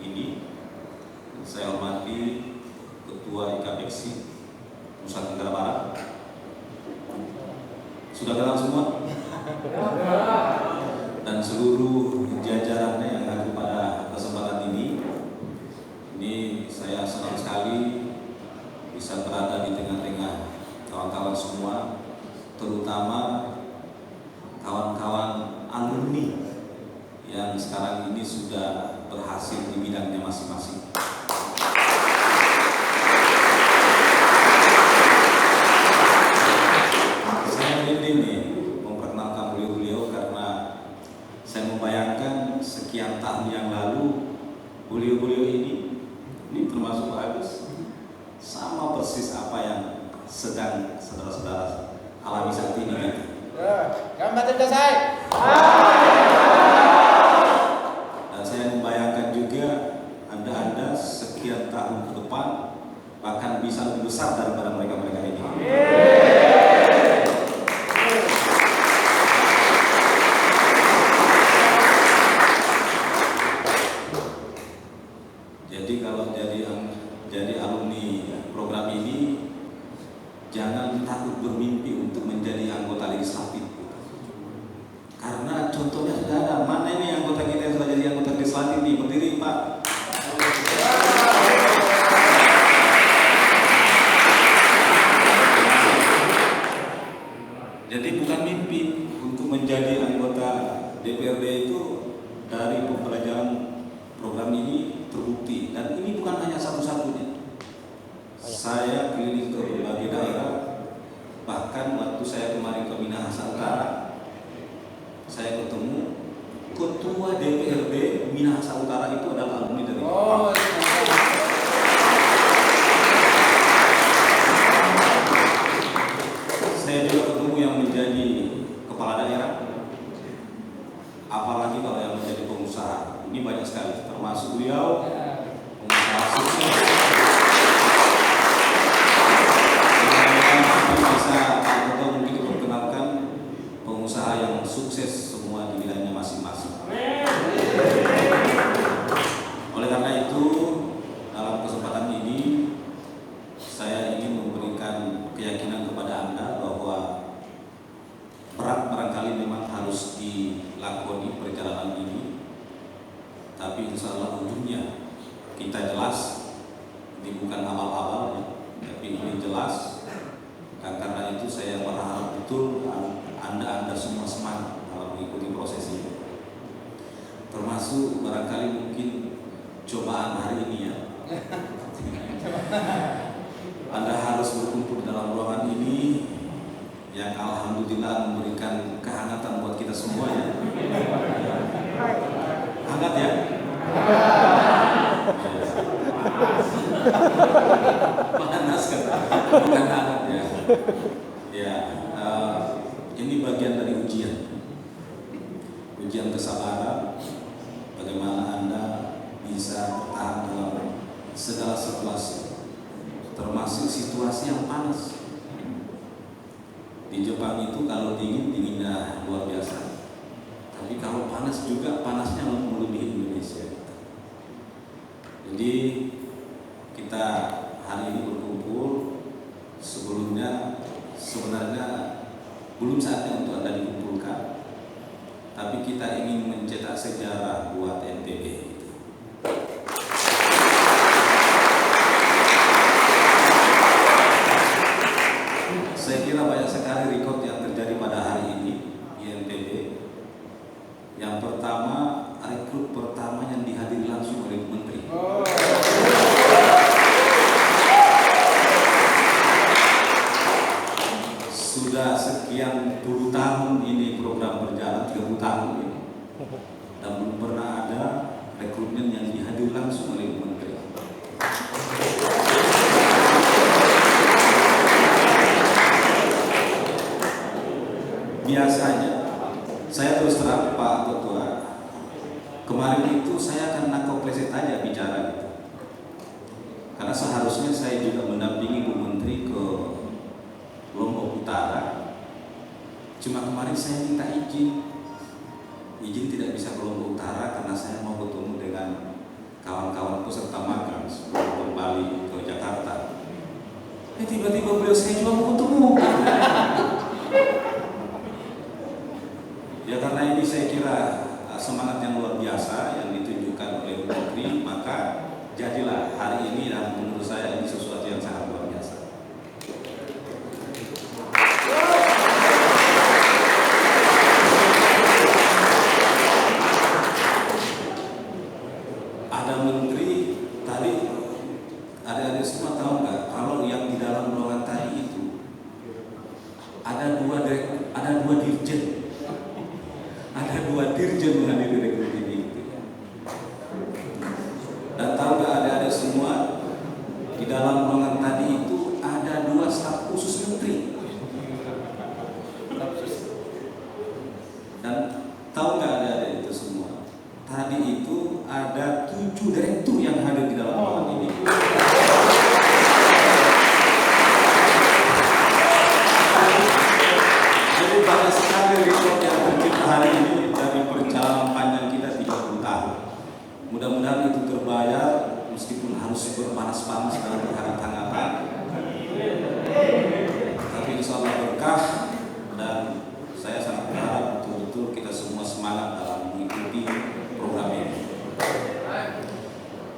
ini. Saya hormati Ketua IKPEXI Nusa Tenggara Barat. Sudah kenal semua? Dan seluruh jajarannya yang hadir pada kesempatan ini. Ini saya senang sekali bisa berada di tengah-tengah kawan-kawan semua, terutama kawan-kawan alumni yang sekarang ini sudah berhasil di bidangnya masing-masing. Saya ini memperkenalkan beliau-beliau karena saya membayangkan sekian tahun yang lalu beliau-beliau ini termasuk Pak Agus sama persis apa yang sedang saudara-saudara alami saat ini gitu. Dan saya membayangkan juga Anda sekian tahun ke depan bahkan bisa lebih besar daripada mereka-mereka ini. Jadi kalau jadi alumni program ini, jangan takut bermimpi untuk menjadi anggota legislatif. Karena contohnya sudah ada. Mana ini anggota kita yang sudah jadi anggota legislatif nih? Berdiri Pak. Jadi bukan mimpi untuk menjadi anggota DPRD itu, dari pembelajaran program ini terbukti. Dan ini bukan hanya satu-satunya. Saya keliling ke berbagai daerah, bahkan waktu saya kemarin ke Minahasa Utara, saya ketemu ketua DPRD Minahasa Utara itu adalah alumni dari Saya juga ketemu yang menjadi kepala daerah, apalagi kalau yang menjadi pengusaha. Ini banyak sekali, termasuk beliau pengusaha sukses. Atau mungkin diperkenalkan pengusaha yang sukses semua di bidangnya masing-masing. Oleh karena itu, dalam kesempatan ini saya ingin memberikan keyakinan kepada Anda bahwa berat barangkali memang harus dilakoni perjalanan ini, tapi insya Allah ujungnya kita jelas. Ini bukan abal-abal, tapi ini jelas. Dan karena itu saya berharap betul Anda semua semangat dalam mengikuti proses ini. Termasuk barangkali mungkin cobaan hari ini ya. Anda harus berkumpul dalam ruangan ini yang alhamdulillah memberikan kehangatan buat kita semua ya. Hangat ya? Panas kan? Bukan hangat ya. Ya, ini bagian dari ujian kesabaran. Bagaimana Anda bisa bertahan dalam segala situasi, termasuk situasi yang panas. Di Jepang itu kalau dinginnya luar biasa, tapi kalau panas juga panasnya melebihi Indonesia. Jadi kita hari ini berkumpul. Sebelumnya sebenarnya belum saatnya untuk Anda dikumpulkan, tapi kita ingin mencetak sejarah buat NTB. Saya kira banyak sekali rekod yang terjadi pada hari ini di NTB. Yang pertama, rekrut pertama yang dihadiri langsung oleh Menteri. Sudah sekian puluh tahun ini program berjalan, 30 tahun ini, dan belum pernah ada rekrutmen yang dihadir langsung oleh Menteri. Biasanya saya terus terang Pak Ketua, kemarin itu saya akan nakopleset aja bicara gitu. Karena seharusnya saya juga mendampingi Bu Menteri ke Lombok Utara. Cuma kemarin saya minta izin tidak bisa ke Lombok Utara karena saya mau bertemu dengan kawan-kawan Tiba-tiba beliau, saya cuma mau ketemu. Ya karena ini saya kira semangat yang luar biasa yang ditunjukkan oleh Bu Menteri, maka jadilah hari ini, dan menurut saya ini sesuatu yang sangat luar biasa. Ada menteri tadi, adik-adik semua tahu nggak kalau yang di dalam ruangan tadi itu ada dua dirjen. Ada 2 dirjen menghadiri rekrut ini. Dan tahu nggak adik-adik semua, di dalam ruangan tadi itu ada 2 staf khusus menteri. Dan tahu nggak adik-adik itu semua, tadi itu ada 7 direktur yang hadir di dalam ruangan ini. Jadi banyak sekali rekor yang tercipta hari ini dari perjalanan panjang kita 30 tahun. Mudah-mudahan itu terbayar meskipun harus berpanas-panas dalam berhangat-hangatan. Tapi insya Allah berkah, dan saya sangat berharap betul-betul kita semua semangat dalam mengikuti program ini.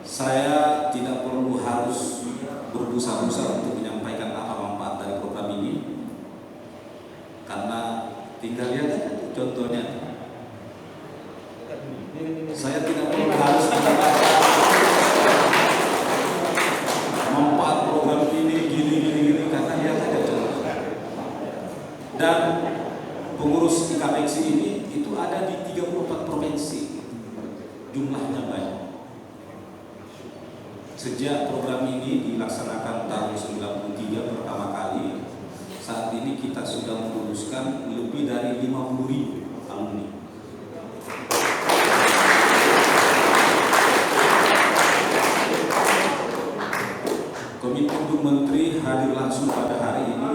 Saya tidak perlu harus berbusa-busa untuk menyampaikan apa manfaat dari program ini, karena tinggal lihat aja contohnya. Saya tidak perlu harus menyampaikan manfaat program ini gini, karena lihat aja contohnya. Dan pengurus IKPEX ini itu ada di 34 provinsi, jumlahnya banyak. Sejak program ini dilaksanakan tahun 93 pertama kali, saat ini kita sudah meluluskan lebih dari 50.000 alumni. Komitmen Bu Menteri hadir langsung pada hari ini.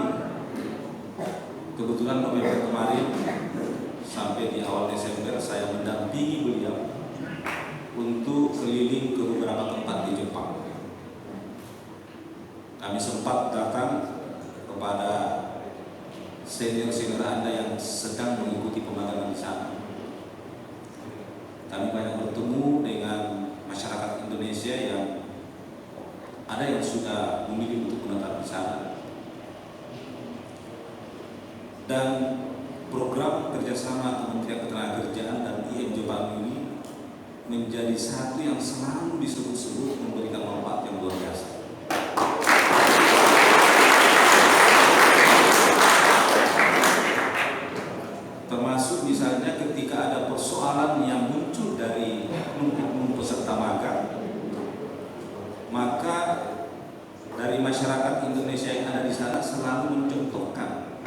Kebetulan November kemarin sampai di awal Desember saya mendampingi beliau untuk keliling ke beberapa tempat di Jepang. Kami sempat datang kepada senior-senior Anda yang sedang mengikuti pemagangan di sana. Kami banyak bertemu dengan masyarakat Indonesia yang ada yang sudah memilih untuk menetap di sana. Dan program kerjasama Kementerian Ketenagakerjaan dan IM Jepang ini menjadi satu yang selalu disebut-sebut memberikan manfaat yang luar biasa. Termasuk misalnya ketika ada persoalan yang muncul dari oknum peserta magang, maka dari masyarakat Indonesia yang ada di sana selalu mencontohkan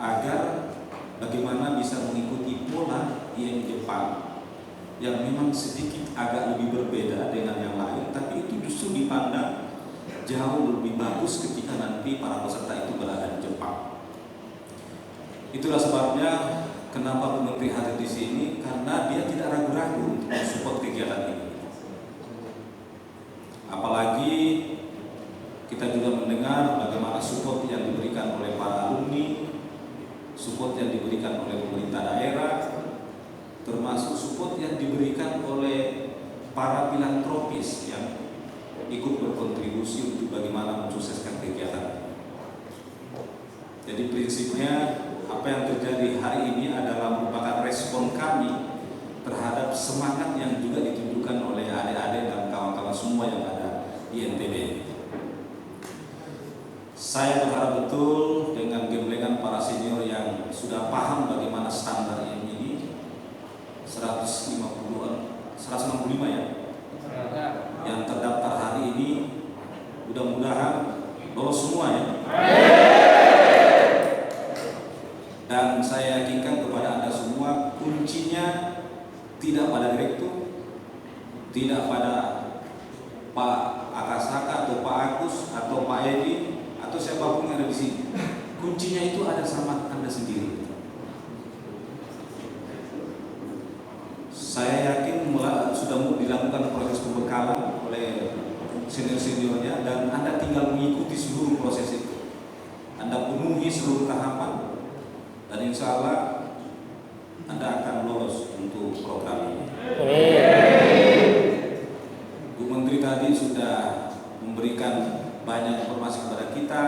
agar bagaimana bisa mengikuti pola IM Jepang yang memang sedikit agak lebih berbeda dengan yang lain, tapi itu justru dipandang jauh lebih bagus ketika nanti para peserta itu berada di Jepang. Itulah sebabnya kenapa Bu Menteri hadir di sini, karena dia tidak ragu-ragu untuk mensupport kegiatan ini. Apalagi kita juga mendengar bagaimana support yang diberikan oleh para alumni, support yang diberikan oleh pemerintah daerah, termasuk support yang diberikan oleh para filantropis yang ikut berkontribusi untuk bagaimana mensukseskan kegiatan. Jadi prinsipnya apa yang terjadi hari ini adalah merupakan respon kami terhadap semangat yang juga ditunjukkan oleh adik-adik dan kawan-kawan semua yang ada di NTB. Saya berharap betul dengan gemblengan para senior yang sudah paham bagaimana standar ini 165 ya yang terdaftar hari ini, mudah-mudahan lolos semua ya. Dan saya yakinkan kepada Anda semua, kuncinya tidak pada direktur, tidak pada Pak Akasaka atau Pak Agus atau Pak Edi atau siapapun yang ada di sini. Kuncinya itu ada sama Anda sendiri. Saya yakin sudah dilakukan proses pembekalan oleh senior-seniornya, dan Anda tinggal mengikuti seluruh proses itu. Anda penuhi seluruh tahapan, dan insya Allah Anda akan lolos untuk program ini. Bu Menteri tadi sudah memberikan banyak informasi kepada kita.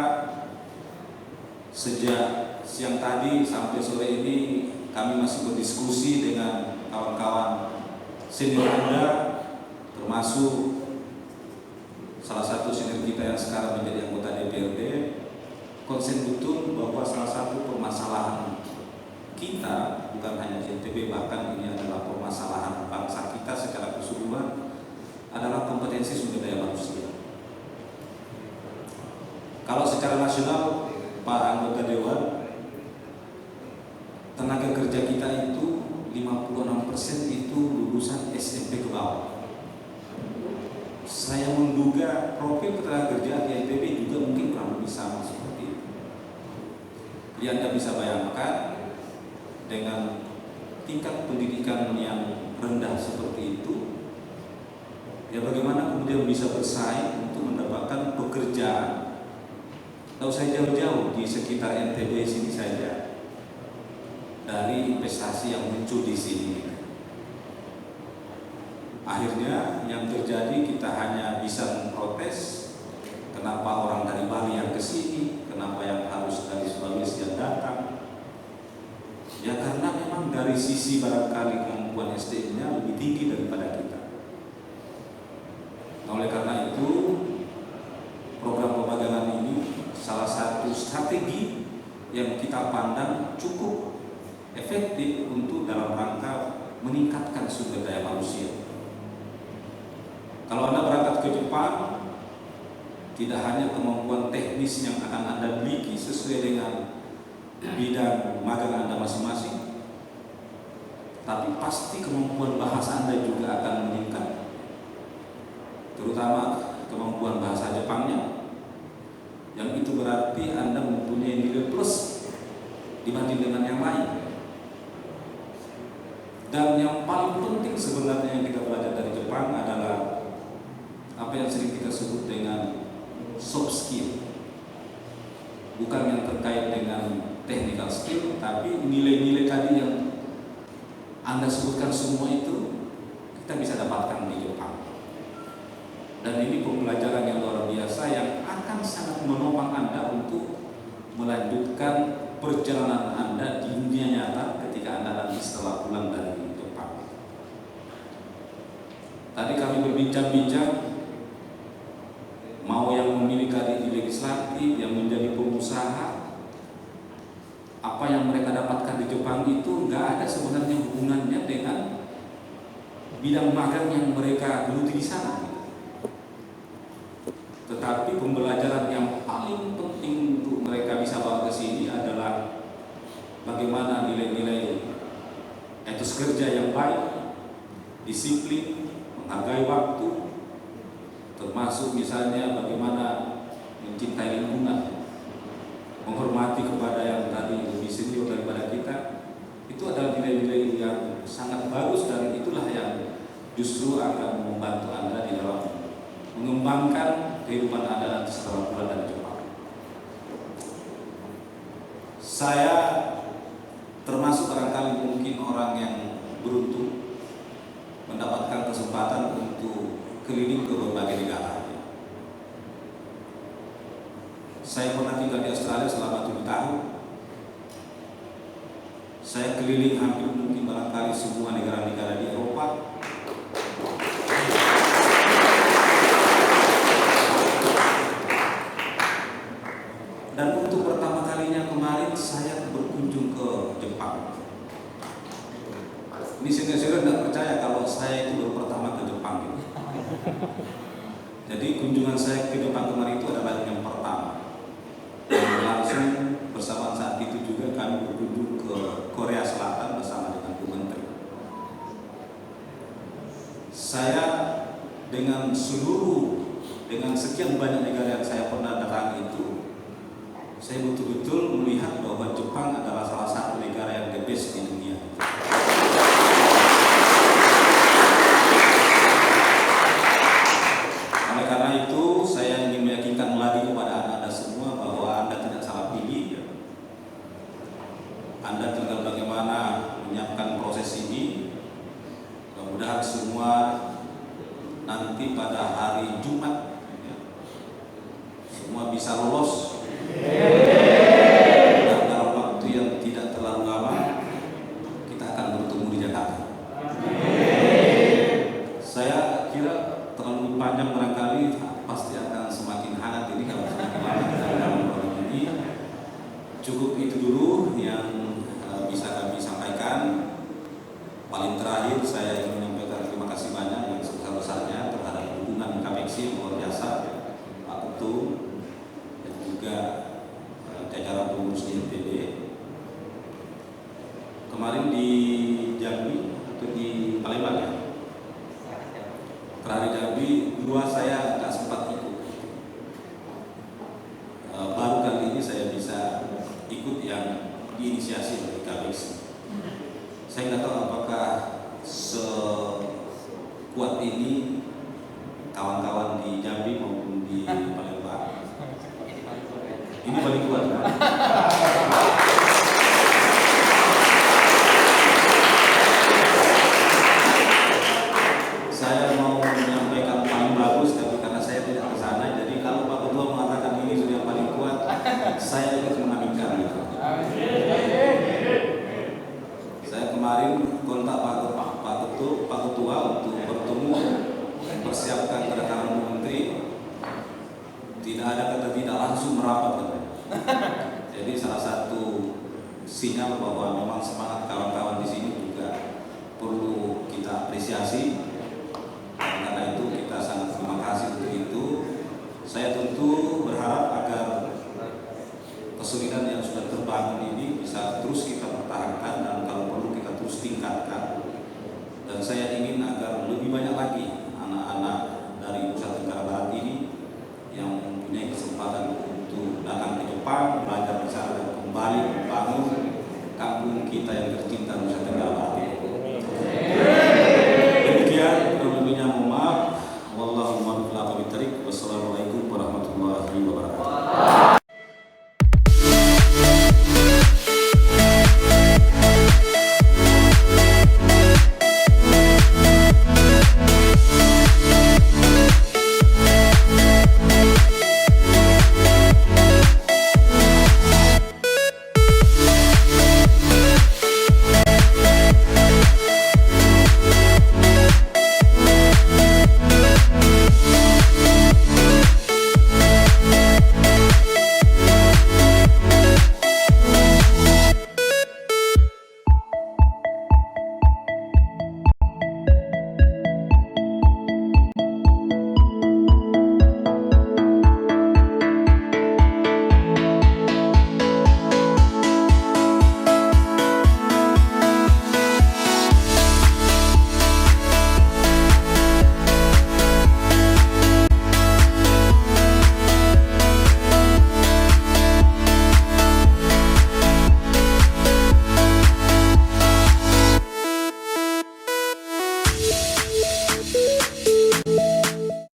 Sejak siang tadi sampai sore ini kami masih berdiskusi dengan kawan-kawan senior Anda, termasuk salah satu senior kita yang sekarang menjadi anggota DPRD. Konsen betul bahwa salah satu permasalahan kita bukan hanya di NTB, bahkan ini adalah permasalahan bangsa kita secara keseluruhan, adalah kompetensi sumber daya manusia. Kalau secara nasional, Pak anggota Dewan, tenaga kerja kita itu 56% itu lulusan SMP ke bawah. Saya menduga profil tenaga kerja di NTB juga mungkin kurang lebih sama seperti itu. Jadi Anda bisa bayangkan dengan tingkat pendidikan yang rendah seperti itu, ya bagaimana kemudian bisa bersaing untuk mendapatkan pekerjaan. Tidak usah jauh-jauh, di sekitar NTB sini saja, dari investasi yang muncul di sini. Akhirnya yang terjadi, kita hanya bisa memprotes kenapa orang dari Bali yang ke sini, kenapa yang harus dari Sulawesi yang datang. Ya karena memang dari sisi barangkali kemampuan SDM-nya lebih tinggi daripada kita. Nah, oleh karena itu program pemagangan ini salah satu strategi yang kita pandang cukup efektif untuk dalam rangka meningkatkan sumber daya manusia. Kalau Anda berangkat ke Jepang, tidak hanya kemampuan teknis yang akan Anda miliki sesuai dengan bidang magang Anda masing-masing, tapi pasti kemampuan bahasa Anda juga akan meningkat, terutama kemampuan bahasa Jepangnya, yang itu berarti Anda mempunyai nilai plus dibanding dengan yang lain. Dan yang paling penting sebenarnya yang kita belajar dari Jepang adalah apa yang sering kita sebut dengan soft skill, bukan yang terkait dengan technical skill, tapi nilai-nilai tadi yang Anda sebutkan semua itu kita bisa dapatkan di Jepang. Dan ini pembelajaran yang luar biasa yang akan sangat menopang Anda untuk melanjutkan perjalanan Anda di dunia nyata ketika Anda nanti setelah pulang dari Jepang. Tadi kami berbincang-bincang, mau yang memilih karir di legislatif, yang menjadi pengusaha, apa yang mereka dapatkan di Jepang itu nggak ada sebenarnya hubungannya dengan bidang magang yang mereka geluti di sana. Tetapi pembelajaran yang paling penting untuk mereka bisa bawa ke sini adalah bagaimana nilai-nilai etos kerja yang baik, disiplin, menghargai waktu, termasuk misalnya bagaimana mencintai lingkungan, menghormati kepada yang tadi lebih senior daripada kita. Itu adalah nilai-nilai yang sangat bagus, dan itulah yang justru akan membantu Anda di dalam mengembangkan kehidupan Anda nanti setelah pulang dari Jepang. Saya termasuk barangkali mungkin orang yang beruntung mendapatkan kesempatan untuk keliling ke berbagai negara. Saya pernah tinggal di Australia selama 7 tahun. Saya keliling hampir mungkin barangkali semua negara-negara di Eropa. Dan untuk pertama kalinya kemarin saya berkunjung ke Jepang. Ini senior-senior tidak percaya kalau saya itu baru pertama ke Jepang. Jadi kunjungan saya ke Jepang kemarin itu adalah yang pertama. Dan langsung bersama saat itu juga kami berkunjung ke Korea Selatan bersama dengan Bu Menteri. Saya dengan sekian banyak negara yang saya pernah datangi itu, saya betul-betul melihat bahwa Jepang adalah salah satu negara yang the best di dunia. Oleh karena itu, pada hari Jumat, semua bisa lolos dan dalam waktu yang tidak terlalu lama kita akan bertemu di Jakarta. Saya kira terlalu panjang barangkali, pasti akan semakin hangat ini kalau semakin lama kita dalam program ini. Cukup itu dulu yang bisa kami sampaikan. Paling terakhir saya ingin menyampaikan terima kasih banyak yang sebesar-besarnya terhadap dukungan KPXI yang luar biasa, Pak Ketum dan juga jajaran pengurus di NTB. Kemarin di Jambi atau di Palembang ya, terakhir Jambi dua saya nggak sempat ikut. Baru kali ini saya bisa ikut yang diinisiasi oleh KPXI. Saya nggak tahu apakah sekuat ini kawan-kawan di Jambi maupun di Palembang. Ini paling kuat. Saya mau menyampaikan paling bagus, tapi karena saya tidak ke sana, jadi kalau Pak Ketua mengatakan ini sudah yang paling kuat, saya ikut mengaminkan gitu. Saya kemarin kontak Pak Ketua untuk bertemu, persiapkan kedatangan Bu Menteri. Tidak ada kata tidak, langsung merapat. Jadi salah satu sinyal bahwa memang semangat kawan-kawan di sini juga perlu kita apresiasi. Karena itu kita sangat terima kasih untuk itu. Saya tentu berharap agar kesulitan yang sudah terbangun ini bisa terus kita pertahankan dan kalau perlu kita terus tingkatkan. Dan saya ingin agar lebih banyak lagi anak-anak dari Nusa Tenggara Barat ini yang mempunyai kesempatan untuk datang ke Jepang, belajar di sana dan kembali membangun kampung kita yang tercinta Nusa Tenggara Barat ini. Demikian, kurang lebihnya mohon maaf. Wassalamualaikum warahmatullahi wabarakatuh.